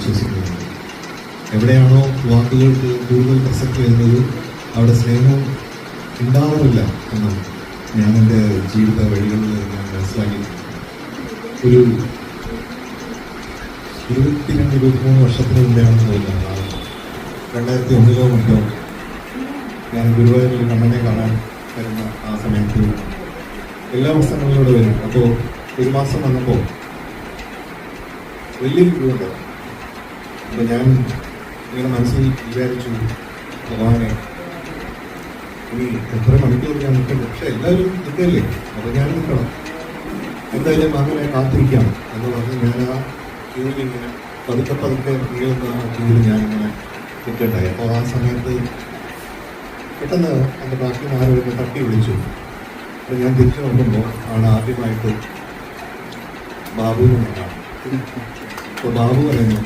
വിശ്വസിക്കുന്നത്. എവിടെയാണോ വാക്കുകൾക്ക് കൂടുതൽ പ്രസക്തി വരുന്നത് അവിടെ സ്നേഹം ഉണ്ടാവാറില്ല എന്നും ഞാൻ എൻ്റെ ജീവിത വഴികളിൽ ഞാൻ മനസ്സിലാക്കി. ഒരു 22-23 വർഷത്തിന് മുമ്പെയാണെന്ന് തോന്നുന്നത്, 2001-ലോ മറ്റോ ഞാൻ ഗുരുവായൂരിൽ കണ്ണനെ കാണാൻ വരുന്ന ആ സമയത്ത് എല്ലാ വർഷങ്ങളിലൂടെ വരും. അപ്പോൾ ഒരു മാസം വന്നപ്പോൾ വലിയൊരു ക്യൂ ഉണ്ട്. അപ്പോൾ ഞാൻ ഇങ്ങനെ മനസ്സിൽ വിചാരിച്ചു, ഭഗവാനെ ഇനി എത്ര മണിക്കൂർ ഞാൻ നിൽക്കണം, പക്ഷെ എല്ലാവരും നിൽക്കല്ലേ, അപ്പോൾ ഞാൻ നിൽക്കണം, എന്തായാലും അങ്ങനെ കാത്തിരിക്കാം എന്ന് പറഞ്ഞ് ഞാൻ ആ ക്യൂവിൽ ഇങ്ങനെ പതുക്കെ നീളുന്ന ആ ക്യൂവിൽ ഞാനിങ്ങനെ നിൽക്കണ്ടായി. അപ്പോൾ ആ സമയത്ത് പെട്ടെന്ന് എൻ്റെ ബാക്കി ആരും തട്ടി വിളിച്ചു. അപ്പോൾ ഞാൻ തിരിച്ചു നോക്കുമ്പോൾ ആണ് ആദ്യമായിട്ട് ബാബു എന്നാണ്. അപ്പോൾ ബാബു പറയുന്നു,